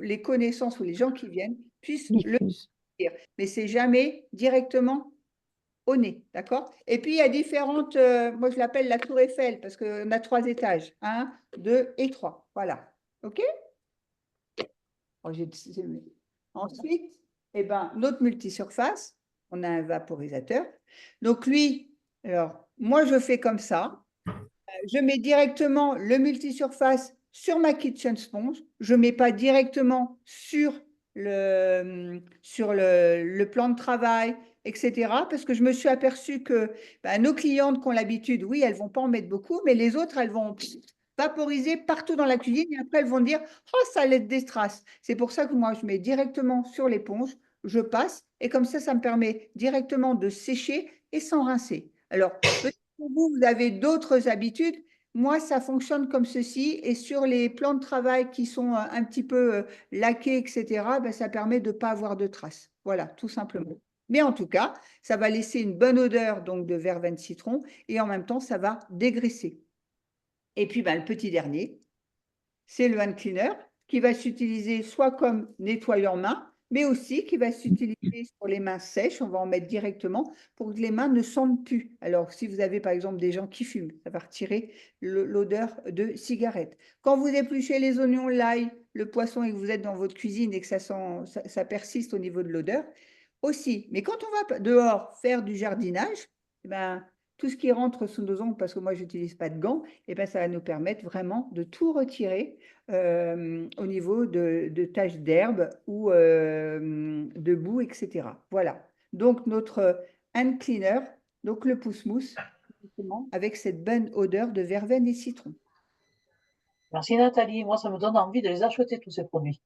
S1: les connaissances ou les gens qui viennent puissent le
S4: Diffuse.
S1: dire. Mais c'est jamais directement au nez, d'accord? Et puis, il y a différentes, moi je l'appelle la tour Eiffel parce qu'on a 3 étages, 1, 2 et 3. Voilà, OK? Oh, ensuite, eh ben, notre multisurface, on a un vaporisateur. Donc lui, alors moi je fais comme ça. Je mets directement le multisurface sur ma kitchen sponge. Je ne mets pas directement sur le plan de travail, etc. Parce que je me suis aperçue que nos clientes qui ont l'habitude, oui, elles ne vont pas en mettre beaucoup, mais les autres, elles vont vaporiser partout dans la cuisine et après elles vont dire « Oh, ça laisse des traces ». C'est pour ça que moi, je mets directement sur l'éponge, je passe et comme ça me permet directement de sécher et sans rincer. Alors, peut-être que vous avez d'autres habitudes. Moi, ça fonctionne comme ceci. Et sur les plans de travail qui sont un petit peu laqués, etc., ça permet de ne pas avoir de traces. Voilà, tout simplement. Mais en tout cas, ça va laisser une bonne odeur donc de verveine citron et en même temps, ça va dégraisser. Et puis, le petit dernier, c'est le hand cleaner qui va s'utiliser soit comme nettoyant main, mais aussi qui va s'utiliser sur les mains sèches. On va en mettre directement pour que les mains ne sentent plus. Alors, si vous avez par exemple des gens qui fument, ça va retirer l'odeur de cigarette. Quand vous épluchez les oignons, l'ail, le poisson et que vous êtes dans votre cuisine et que ça persiste au niveau de l'odeur, aussi. Mais quand on va dehors faire du jardinage, tout ce qui rentre sous nos ongles, parce que moi, je n'utilise pas de gants, ça va nous permettre vraiment de tout retirer au niveau de taches d'herbe ou de boue, etc. Voilà. Donc, notre hand cleaner, donc le pousse-mousse, avec cette bonne odeur de verveine et citron.
S2: Merci Nathalie. Moi, ça me donne envie de les acheter, tous ces produits.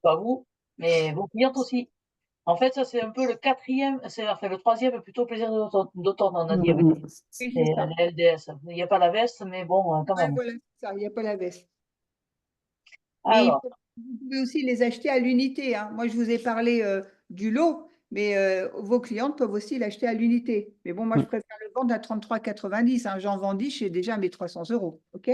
S2: Pas vous, mais vos clientes aussi. En fait, ça, c'est un peu le quatrième, enfin, le troisième plutôt plaisir d'automne, on a dit. C'est la LDS. Il n'y a pas la veste, mais bon, quand même.
S1: Voilà, ça, il n'y a pas la veste.
S2: Alors,
S1: Vous pouvez aussi les acheter à l'unité. Hein. Moi, je vous ai parlé du lot, mais vos clientes peuvent aussi l'acheter à l'unité. Mais bon, moi, je préfère le vendre à 33,90. Hein. J'en vends 10, j'ai déjà mes 300 €. OK?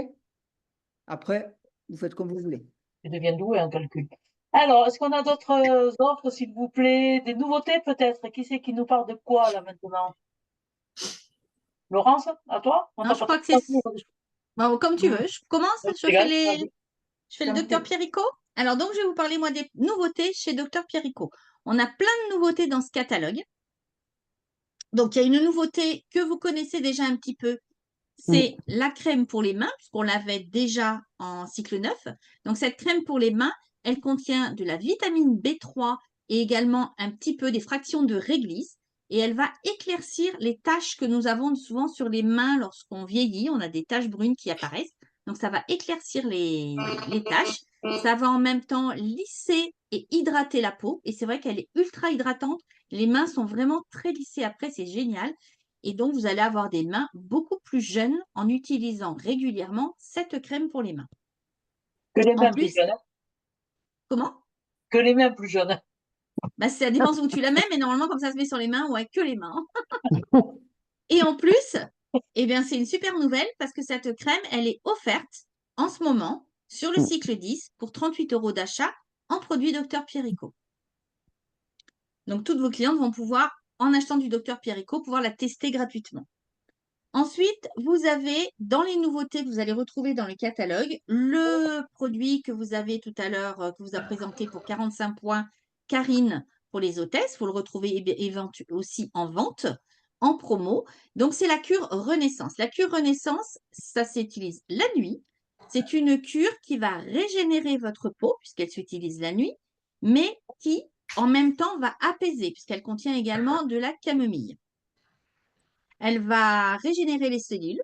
S1: Après, vous faites comme vous voulez.
S2: je deviens doué en calcul. Alors, est-ce qu'on a d'autres offres, s'il vous plaît? Des nouveautés peut-être? Qui c'est qui nous parle de quoi là maintenant? Laurence, à toi?
S5: Non, je crois que c'est… Bon, comme tu veux. Je commence, je fais le docteur Pierrico. Alors, donc, je vais vous parler, moi, des nouveautés chez docteur Pierrico. On a plein de nouveautés dans ce catalogue. Donc, il y a une nouveauté que vous connaissez déjà un petit peu. C'est la crème pour les mains, puisqu'on l'avait déjà en cycle 9. Donc, cette crème pour les mains, elle contient de la vitamine B3 et également un petit peu des fractions de réglisse. Et elle va éclaircir les taches que nous avons souvent sur les mains lorsqu'on vieillit. On a des taches brunes qui apparaissent. Donc, ça va éclaircir les taches. Ça va en même temps lisser et hydrater la peau. Et c'est vrai qu'elle est ultra hydratante. Les mains sont vraiment très lissées après. C'est génial. Et donc, vous allez avoir des mains beaucoup plus jeunes en utilisant régulièrement cette crème pour les mains.
S2: Que les mains
S5: En plus,
S2: plus jeunes.
S5: comment?
S2: Que les mains plus jeunes.
S5: Ça dépend où tu la mets, mais normalement, comme ça se met sur les mains, ouais, que les mains. Et en plus, c'est une super nouvelle parce que cette crème, elle est offerte en ce moment sur le cycle 10 pour 38 € d'achat en produit Dr Pierrico. Donc, toutes vos clientes vont pouvoir, en achetant du Dr Pierrico, pouvoir la tester gratuitement. Ensuite, vous avez, dans les nouveautés que vous allez retrouver dans le catalogue, le produit que vous avez tout à l'heure, que vous a présenté pour 45 points, Karine, pour les hôtesses. Vous le retrouvez aussi en vente, en promo. Donc, c'est la cure Renaissance. La cure Renaissance, ça s'utilise la nuit. C'est une cure qui va régénérer votre peau, puisqu'elle s'utilise la nuit, mais qui, en même temps, va apaiser, puisqu'elle contient également de la camomille. Elle va régénérer les cellules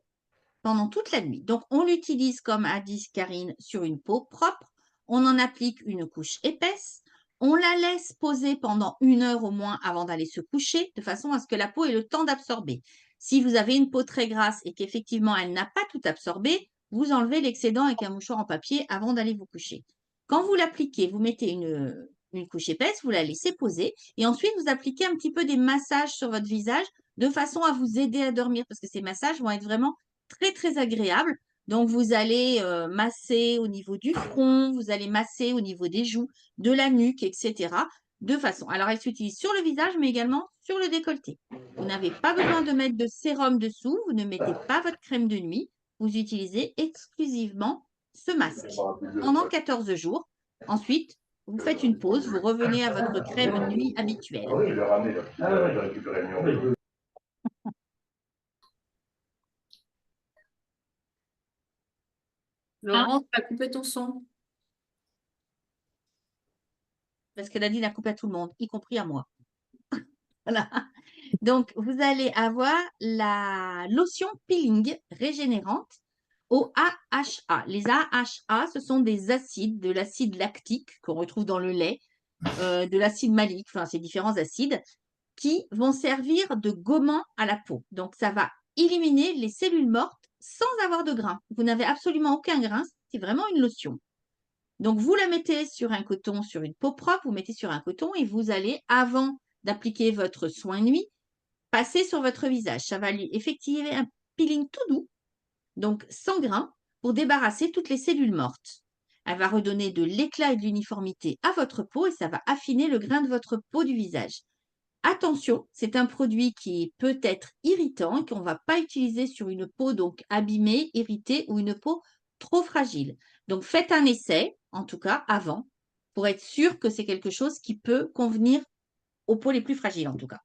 S5: pendant toute la nuit. Donc, on l'utilise, comme a dit Karine, sur une peau propre On en applique une couche épaisse. On la laisse poser pendant 1 heure au moins avant d'aller se coucher, de façon à ce que la peau ait le temps d'absorber. Si vous avez une peau très grasse et qu'effectivement elle n'a pas tout absorbé, vous enlevez l'excédent avec un mouchoir en papier avant d'aller vous coucher. Quand vous l'appliquez, vous mettez une couche épaisse, vous la laissez poser et ensuite vous appliquez un petit peu des massages sur votre visage de façon à vous aider à dormir parce que ces massages vont être vraiment très, très agréables. Donc, vous allez masser au niveau du front, vous allez masser au niveau des joues, de la nuque, etc. De façon. Alors, elle s'utilise sur le visage, mais également sur le décolleté. Vous n'avez pas besoin de mettre de sérum dessous, vous ne mettez pas votre crème de nuit, vous utilisez exclusivement ce masque pendant 14 jours. Ensuite, vous faites une pause, vous revenez à votre crème nuit habituelle.
S6: Laurence, tu as coupé ton son.
S5: Parce que Nadine a coupé à tout le monde, y compris à moi. Voilà. Donc, vous allez avoir la lotion peeling régénérante au AHA. Les AHA, ce sont des acides, de l'acide lactique qu'on retrouve dans le lait, de l'acide malique, enfin, ces différents acides qui vont servir de gommant à la peau. Donc, ça va éliminer les cellules mortes sans avoir de grains. Vous n'avez absolument aucun grain, c'est vraiment une lotion. Donc, vous la mettez sur un coton, sur une peau propre, vous mettez sur un coton et vous allez, avant d'appliquer votre soin nuit, passer sur votre visage. Ça va lui effectuer un peeling tout doux, donc sans grains, pour débarrasser toutes les cellules mortes. Elle va redonner de l'éclat et de l'uniformité à votre peau et ça va affiner le grain de votre peau du visage. Attention, c'est un produit qui peut être irritant et qu'on ne va pas utiliser sur une peau donc abîmée, irritée ou une peau trop fragile. Donc faites un essai, en tout cas avant, pour être sûr que c'est quelque chose qui peut convenir aux peaux les plus fragiles en tout cas.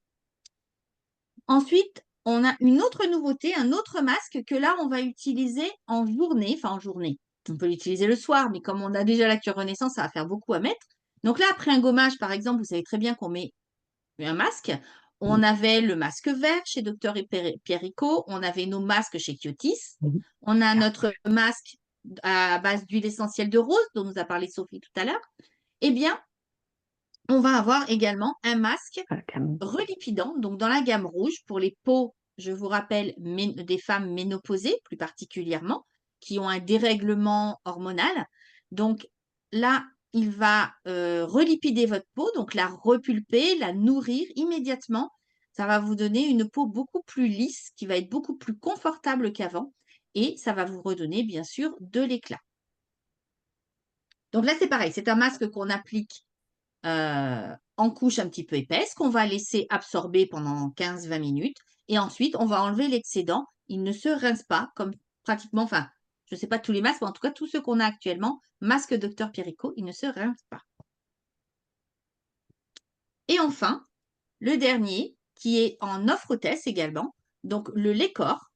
S5: Ensuite, on a une autre nouveauté, un autre masque que là, on va utiliser en journée, enfin en journée. On peut l'utiliser le soir, mais comme on a déjà la cure Renaissance, ça va faire beaucoup à mettre. Donc là, après un gommage, par exemple, vous savez très bien qu'on met un masque. On avait le masque vert chez Dr Perico, on avait nos masques chez Kyotis, on a notre masque à base d'huile essentielle de rose dont nous a parlé Sophie tout à l'heure. Eh bien, on va avoir également un masque relipidant, donc dans la gamme rouge pour les peaux, je vous rappelle, des femmes ménopausées plus particulièrement, qui ont un dérèglement hormonal. Donc là, il va relipider votre peau, donc la repulper, la nourrir immédiatement. Ça va vous donner une peau beaucoup plus lisse, qui va être beaucoup plus confortable qu'avant. Et ça va vous redonner, bien sûr, de l'éclat. Donc là, c'est pareil, c'est un masque qu'on applique en couche un petit peu épaisse, qu'on va laisser absorber pendant 15-20 minutes. Et ensuite, on va enlever l'excédent. Il ne se rince pas, comme pratiquement, enfin, je ne sais pas tous les masques, mais en tout cas, tous ceux qu'on a actuellement, masque Dr Perico, il ne se rince pas. Et enfin, le dernier, qui est en offre hôtesse également, donc le lait corps.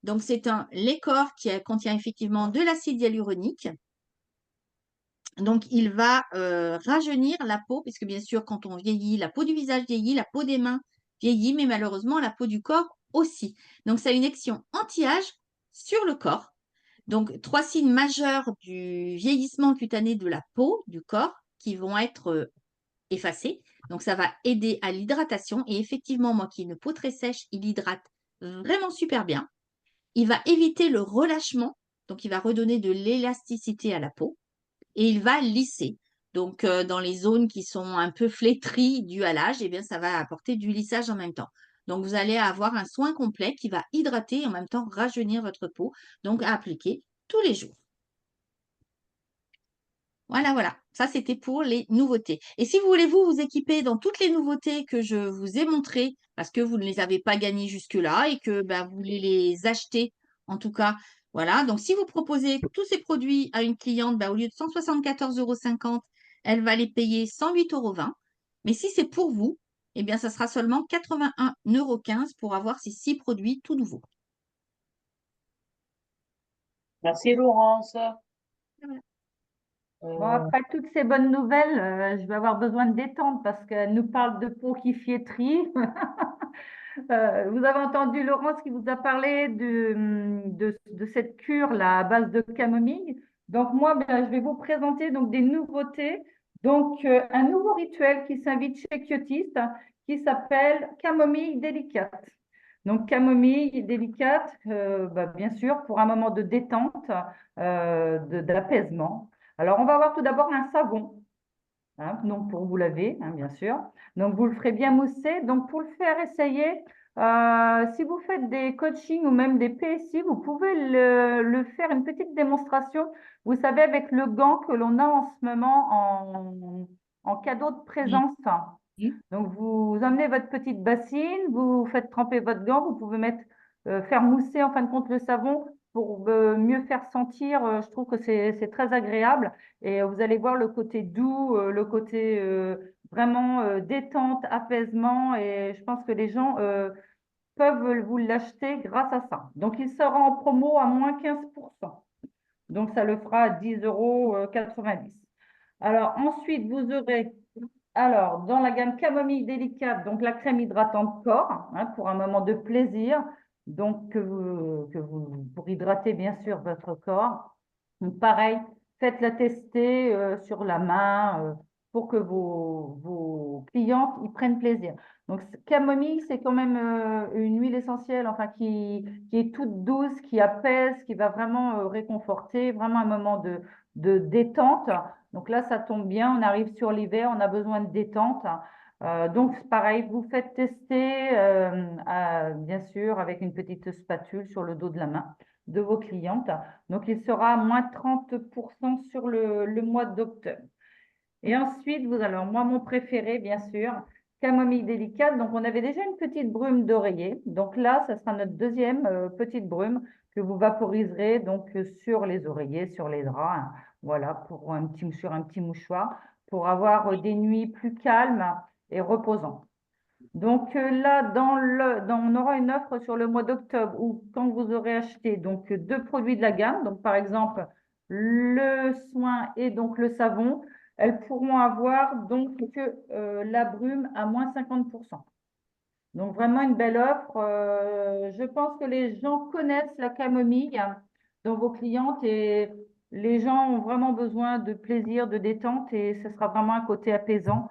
S5: Donc, c'est un lait corps qui contient effectivement de l'acide hyaluronique. Donc, il va rajeunir la peau, puisque bien sûr, quand on vieillit, la peau du visage vieillit, la peau des mains vieillit, mais malheureusement, la peau du corps aussi. Donc, ça a une action anti-âge sur le corps. Donc, 3 signes majeurs du vieillissement cutané de la peau, du corps, qui vont être effacés. Donc, ça va aider à l'hydratation. Et effectivement, moi qui ai une peau très sèche, il hydrate vraiment super bien. Il va éviter le relâchement. Donc, il va redonner de l'élasticité à la peau. Et il va lisser. Donc, dans les zones qui sont un peu flétries dues à l'âge, eh bien, ça va apporter du lissage en même temps. Donc, vous allez avoir un soin complet qui va hydrater et en même temps rajeunir votre peau, donc à appliquer tous les jours. Voilà, voilà. Ça, c'était pour les nouveautés. Et si vous voulez vous équiper dans toutes les nouveautés que je vous ai montrées, parce que vous ne les avez pas gagnées jusque-là et que vous voulez les acheter, en tout cas, voilà. Donc, si vous proposez tous ces produits à une cliente, au lieu de 174,50 €, elle va les payer 108,20 €. Mais si c'est pour vous, eh bien, ça sera seulement 81,15 € pour avoir ces 6 produits tout nouveaux.
S2: Merci Laurence.
S5: Voilà.
S4: Bon, après toutes ces bonnes nouvelles, je vais avoir besoin de détente parce qu'elle nous parle de peau qui flétrit. Vous avez entendu Laurence qui vous a parlé de cette cure là, à base de camomille. Donc, moi, ben, je vais vous présenter donc, des nouveautés. Donc, un nouveau rituel qui s'invite chez Kyotis qui s'appelle camomille délicate. Donc, camomille délicate, bah, bien sûr, pour un moment de détente, d'apaisement. Alors, on va avoir tout d'abord un savon, hein, donc pour vous laver, hein, bien sûr. Donc, vous le ferez bien mousser. Donc, pour le faire, essayez. Si vous faites des coachings ou même des PSI, vous pouvez le faire une petite démonstration. Vous savez, avec le gant que l'on a en ce moment en cadeau de présence. Donc, vous amenez votre petite bassine, vous faites tremper votre gant, vous pouvez faire mousser en fin de compte le savon pour mieux faire sentir. Je trouve que c'est très agréable et vous allez voir le côté doux, le côté vraiment détente, apaisement et je pense que les gens peuvent vous l'acheter grâce à ça. Donc, il sera en promo à moins 15%. Donc, ça le fera à 10,90 €. Alors, ensuite, vous aurez alors, dans la gamme camomille délicate, donc la crème hydratante corps, hein, pour un moment de plaisir, donc pour hydrater bien sûr votre corps. Donc, pareil, faites-la tester sur la main pour que vos clientes y prennent plaisir. Donc, camomille, c'est quand même une huile essentielle, enfin qui est toute douce, qui apaise, qui va vraiment réconforter, vraiment un moment de détente. Donc là, ça tombe bien, on arrive sur l'hiver, on a besoin de détente. Donc, pareil, vous faites tester, bien sûr, avec une petite spatule sur le dos de la main de vos clientes. Donc, il sera à moins 30% sur le mois d'octobre. Et ensuite, alors moi, mon préféré, bien sûr, camomille délicate. Donc, on avait déjà une petite brume d'oreiller. Donc là, ça sera notre deuxième petite brume que vous vaporiserez donc sur les oreillers, sur les draps. Hein. Voilà, sur un petit mouchoir, pour avoir des nuits plus calmes et reposantes. Donc là, on aura une offre sur le mois d'octobre où quand vous aurez acheté donc 2 produits de la gamme, donc par exemple le soin et donc le savon, elles pourront avoir donc la brume à moins 50%. Donc vraiment une belle offre. Je pense que les gens connaissent la camomille dans vos clientes et les gens ont vraiment besoin de plaisir, de détente et ce sera vraiment un côté apaisant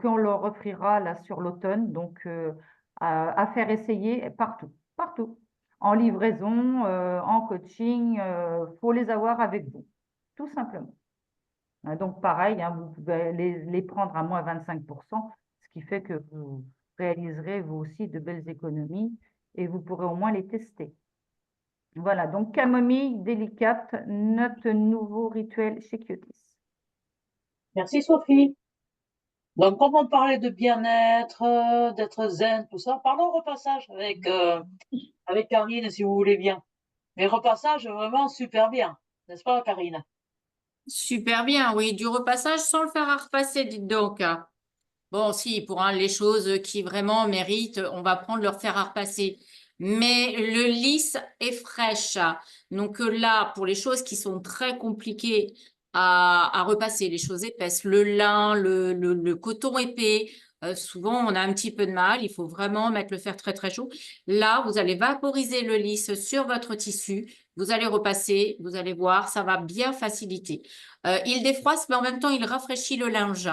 S4: qu'on leur offrira là sur l'automne. Donc à faire essayer partout, partout. En livraison, en coaching, faut les avoir avec vous, tout simplement. Donc pareil, hein, vous pouvez les prendre à moins 25%, ce qui fait que vous réaliserez vous aussi de belles économies et vous pourrez au moins les tester. Voilà, donc camomille délicate, notre nouveau rituel chez Kyotis.
S2: Merci Sophie. Donc, comme on parlait de bien-être, d'être zen, tout ça, parlons repassage avec Karine, si vous voulez bien. Mais repassage vraiment super bien, n'est-ce pas, Karine?
S6: Super bien, oui, du repassage sans le faire à repasser, dites donc. Bon, si, pour les choses qui vraiment méritent, on va prendre leur fer à repasser. Mais le lisse est fraîche. Donc là, pour les choses qui sont très compliquées à repasser, les choses épaisses, le lin, le coton épais, souvent on a un petit peu de mal. Il faut vraiment mettre le fer très très chaud. Là, vous allez vaporiser le lisse sur votre tissu. Vous allez repasser, vous allez voir, ça va bien faciliter. Il défroisse, mais en même temps, il rafraîchit le linge.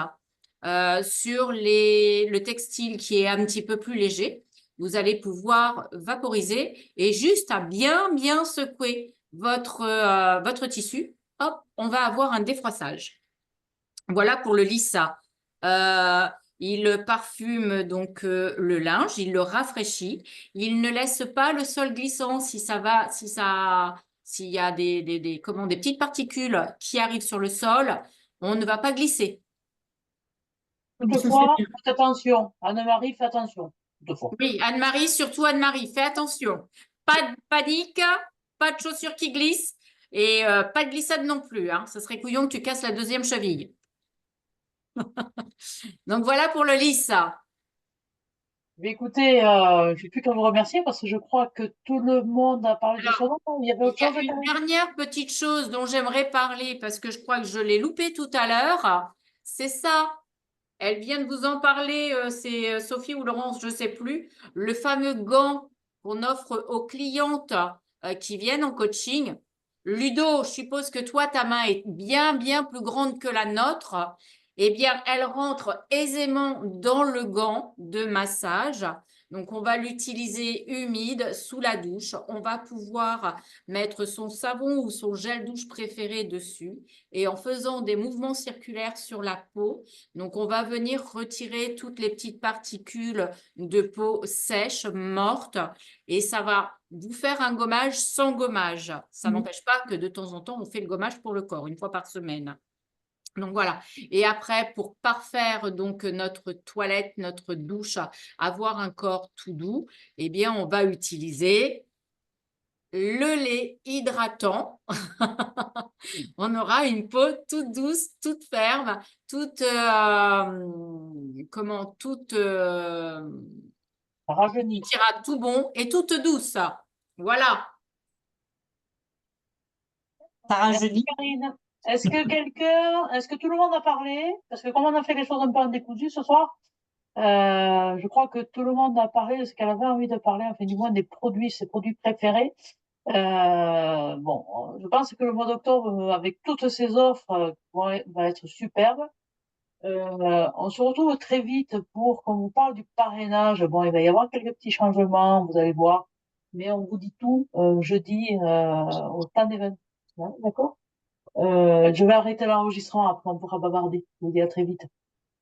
S6: Sur le textile qui est un petit peu plus léger, vous allez pouvoir vaporiser et juste à bien secouer votre tissu, hop, on va avoir un défroissage. Voilà pour le lissa. Il parfume donc le linge, il le rafraîchit. Il ne laisse pas le sol glissant s'il y a des petites particules qui arrivent sur le sol, on ne va pas glisser.
S2: Toutefois, faites attention. Anne-Marie, fais attention. Toutefois.
S6: Oui, Anne-Marie, surtout Anne-Marie, fais attention. Pas de panique, pas de chaussures qui glissent et pas de glissade non plus. Hein. Ça serait couillon que tu casses la deuxième cheville. Donc voilà pour le lisse.
S2: Mais écoutez, je n'ai plus qu'à vous remercier parce que je crois que tout le monde a parlé de
S6: Alors,
S2: son nom. Il y avait autre
S6: Il y a
S2: chose,
S6: une
S2: Karine?
S6: dernière petite chose dont j'aimerais parler parce que je crois que je l'ai loupé tout à l'heure. C'est ça. Elle vient de vous en parler, c'est Sophie ou Laurence, je ne sais plus. Le fameux gant qu'on offre aux clientes qui viennent en coaching. Ludo, je suppose que toi, ta main est bien, bien plus grande que la nôtre. Eh bien, elle rentre aisément dans le gant de massage. Donc, on va l'utiliser humide sous la douche. On va pouvoir mettre son savon ou son gel douche préféré dessus. Et en faisant des mouvements circulaires sur la peau, donc on va venir retirer toutes les petites particules de peau sèche, morte. Et ça va vous faire un gommage sans gommage. Ça n'empêche pas que de temps en temps, on fait le gommage pour le corps, une fois par semaine. Donc voilà. Et après, pour parfaire donc notre toilette, notre douche, avoir un corps tout doux, eh bien, on va utiliser le lait hydratant. On aura une peau toute douce, toute ferme, toute toute
S2: Rajeunir.
S6: qui ira tout bon et toute douce. Voilà.
S8: Ça rajeunit.
S2: Karine, est-ce que tout le monde a parlé? Parce que comme on a fait les choses un peu en décousu ce soir, je crois que tout le monde a parlé de ce qu'elle avait envie de parler, enfin du moins des produits, ses produits préférés. Bon, je pense que le mois d'octobre, avec toutes ces offres, va être superbe. On se retrouve très vite pour qu'on vous parle du parrainage. Bon, il va y avoir quelques petits changements, vous allez voir, mais on vous dit tout jeudi au stand event. D'accord? Je vais arrêter l'enregistrement, après on pourra bavarder. Je vous dis à très vite.